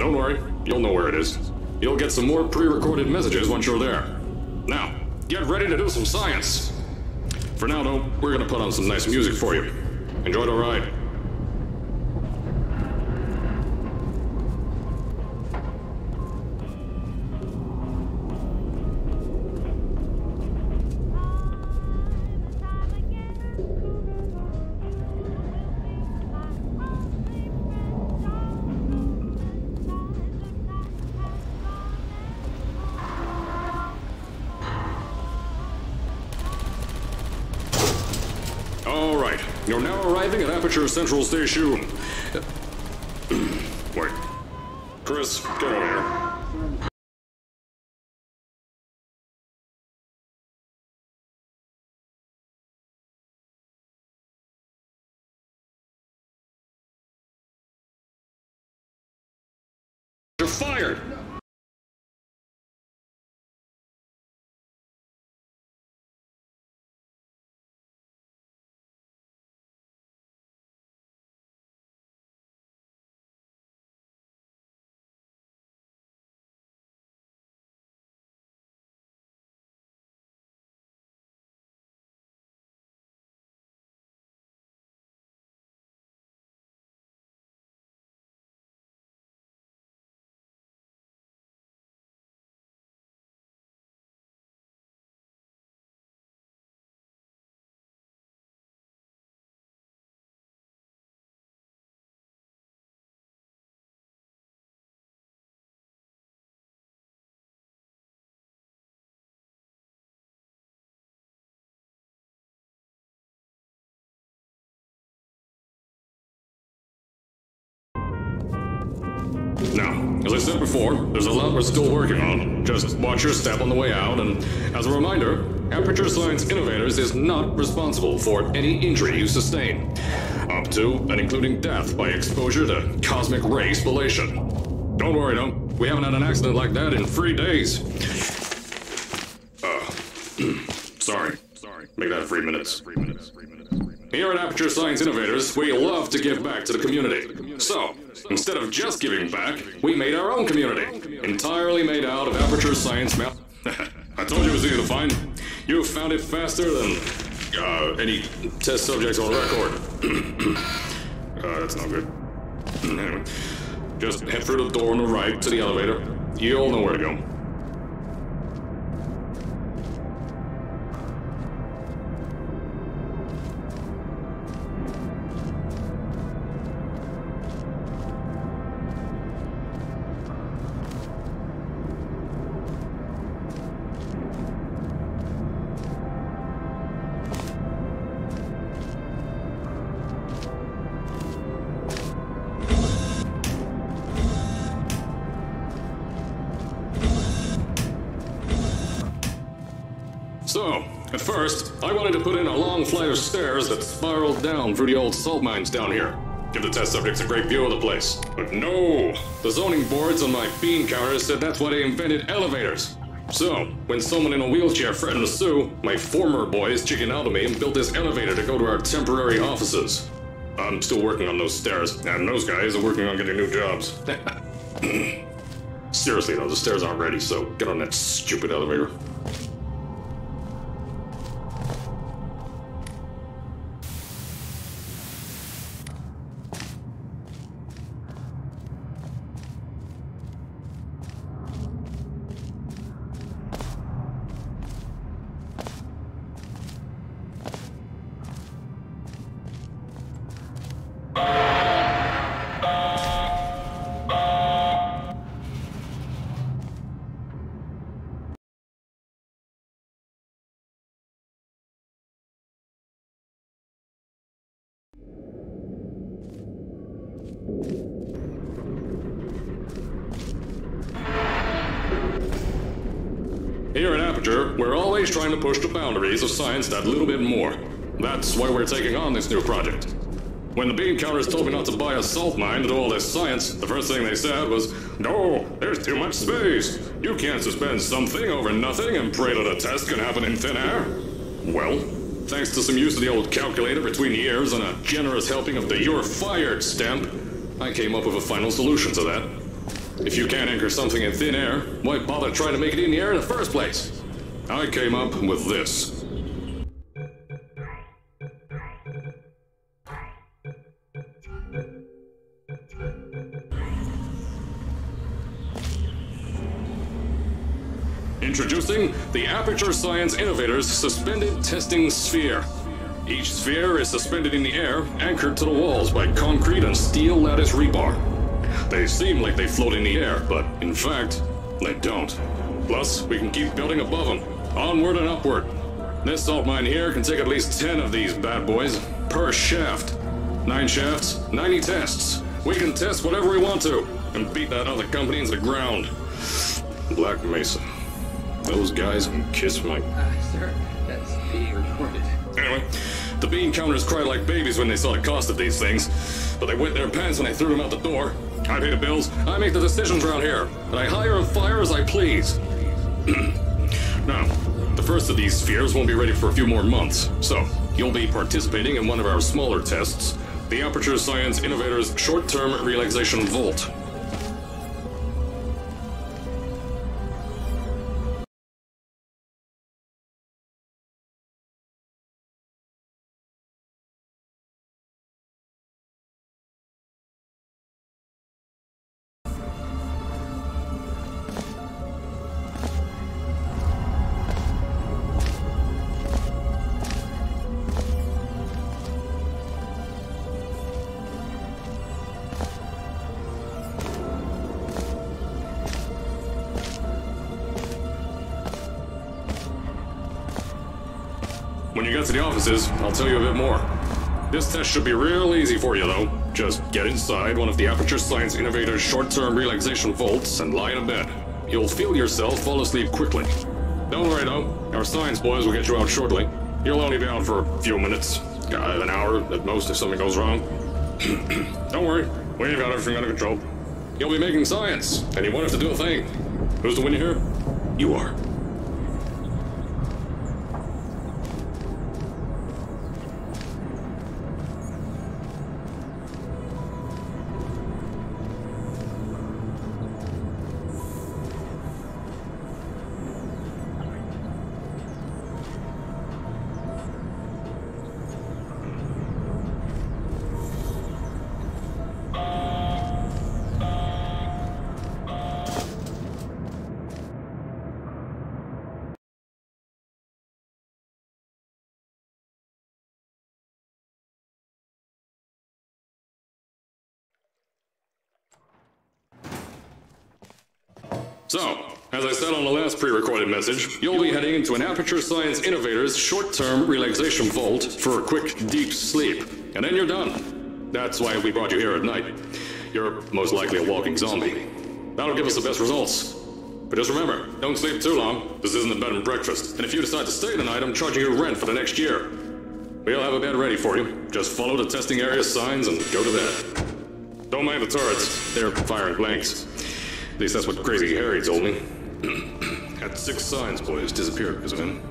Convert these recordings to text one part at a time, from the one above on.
Don't worry, you'll know where it is. You'll get some more pre-recorded messages once you're there. Now, get ready to do some science. For now, though, we're gonna put on some nice music for you. Enjoy the ride. Alright, you're now arriving at Aperture Central Station. Wait. Chris, get over here. You're fired! Now, as I said before, there's a lot we're still working on. Just watch your step on the way out, and as a reminder, Aperture Science Innovators is not responsible for any injury you sustain, up to and including death by exposure to cosmic ray spallation. Don't worry, though, we haven't had an accident like that in 3 days. Sorry. Make that 3 minutes. Here at Aperture Science Innovators, we love to give back to the community. So, instead of just giving back, we made our own community, entirely made out of Aperture Science I told you it was easy to find. You found it faster than any test subjects on record. That's not good. Anyway, just head through the door on the right to the elevator. You'll know where to go. So, at first, I wanted to put in a long flight of stairs that spiraled down through the old salt mines down here. Give the test subjects a great view of the place. But no! The zoning boards on my bean counters said that's why they invented elevators. So, when someone in a wheelchair threatened to sue, my former boys chickened out of me and built this elevator to go to our temporary offices. I'm still working on those stairs, and those guys are working on getting new jobs. Seriously though, the stairs aren't ready, so get on that stupid elevator. Here at Aperture, we're always trying to push the boundaries of science that little bit more. That's why we're taking on this new project. When the bean counters told me not to buy a salt mine to do all this science, the first thing they said was, "No, there's too much space. You can't suspend something over nothing and pray that a test can happen in thin air." Well, thanks to some use of the old calculator between years and a generous helping of the "You're Fired" stamp, I came up with a final solution to that. If you can't anchor something in thin air, why bother trying to make it in the air in the first place? I came up with this. Introducing the Aperture Science Innovators Suspended Testing Sphere. Each sphere is suspended in the air, anchored to the walls by concrete and steel lattice rebar. They seem like they float in the air, but in fact, they don't. Plus, we can keep building above them, onward and upward. This salt mine here can take at least 10 of these bad boys per shaft. 9 shafts, 90 tests. We can test whatever we want to, and beat that other company into the ground. Black Mesa. Those guys can kiss my... Sir, that's being recorded. Anyway, the bean counters cried like babies when they saw the cost of these things, but they wet their pants when I threw them out the door. I pay the bills, I make the decisions around here, and I hire and fire as I please. Now, the first of these spheres won't be ready for a few more months, so you'll be participating in one of our smaller tests, the Aperture Science Innovators Short-Term Relaxation Volt. When you get to the offices, I'll tell you a bit more. This test should be real easy for you, though. Just get inside one of the Aperture Science Innovators short-term relaxation vaults and lie in a bed. You'll feel yourself fall asleep quickly. Don't worry, though. Our science boys will get you out shortly. You'll only be out for a few minutes. An hour at most if something goes wrong. Don't worry. We've got everything under control. You'll be making science, and you won't have to do a thing. Who's the winner here? You are. So, as I said on the last pre-recorded message, you'll be heading into an Aperture Science Innovators short-term relaxation vault for a quick, deep sleep. And then you're done. That's why we brought you here at night. You're most likely a walking zombie. That'll give us the best results. But just remember, don't sleep too long. This isn't a bed and breakfast. And if you decide to stay the night, I'm charging you rent for the next year. We'll have a bed ready for you. Just follow the testing area signs and go to bed. Don't mind the turrets. They're firing blanks. At least that's what Crazy Harry told me. Had 6 science boys disappeared because of him.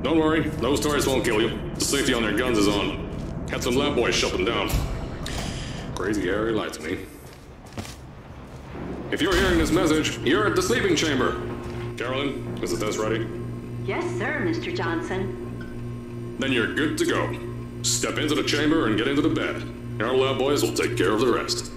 Don't worry, those turrets won't kill you. The safety on their guns is on. Had some lab boys shut them down. Crazy Harry lied to me. If you're hearing this message, you're at the sleeping chamber. Carolyn, is the test ready? Yes, sir, Mr. Johnson. Then you're good to go. Step into the chamber and get into the bed. Our lab boys will take care of the rest.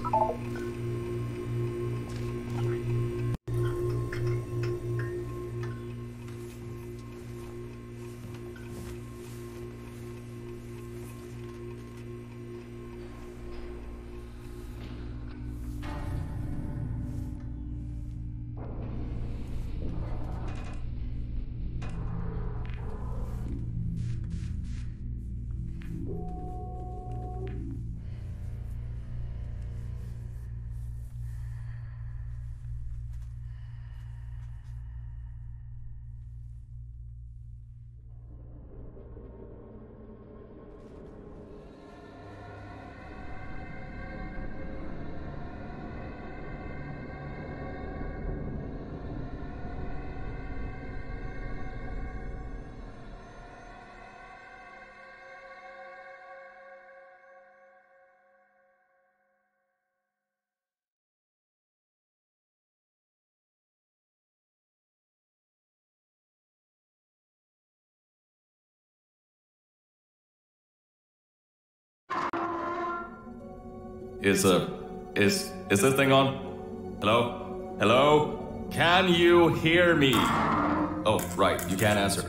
Is this thing on? Hello? Hello? Can you hear me? Oh, right, you can't answer.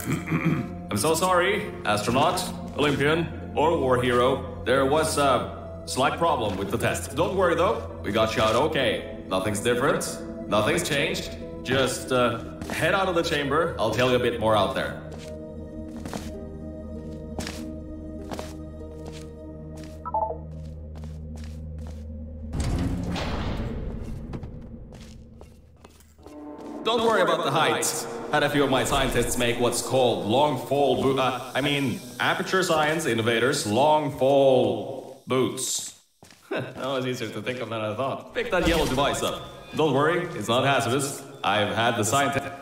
I'm so sorry, astronaut, Olympian, or war hero. There was a slight problem with the test. Don't worry though, we got you out okay. Nothing's different, nothing's changed. Just head out of the chamber, I'll tell you a bit more out there. Don't worry about the height. Had a few of my scientists make what's called long fall aperture science innovators long fall boots. That was easier to think of than I thought. Pick that yellow device up. Don't worry, it's not hazardous. I've had the scientist.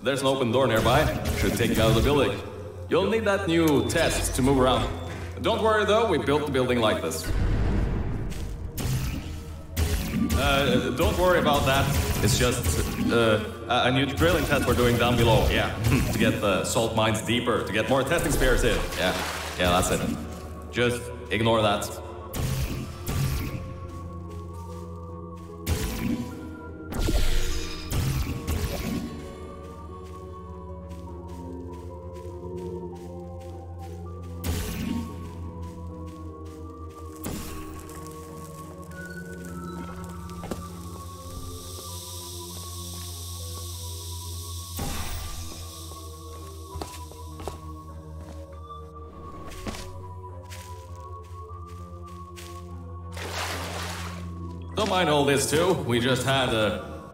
There's an open door nearby. Should take you out of the building. You'll need that new test to move around. Don't worry though, we built the building like this. Don't worry about that. It's just a new drilling test we're doing down below. Yeah, to get the salt mines deeper, to get more testing spares in. Yeah, that's it. Just ignore that. Don't mind all this too, we just had a...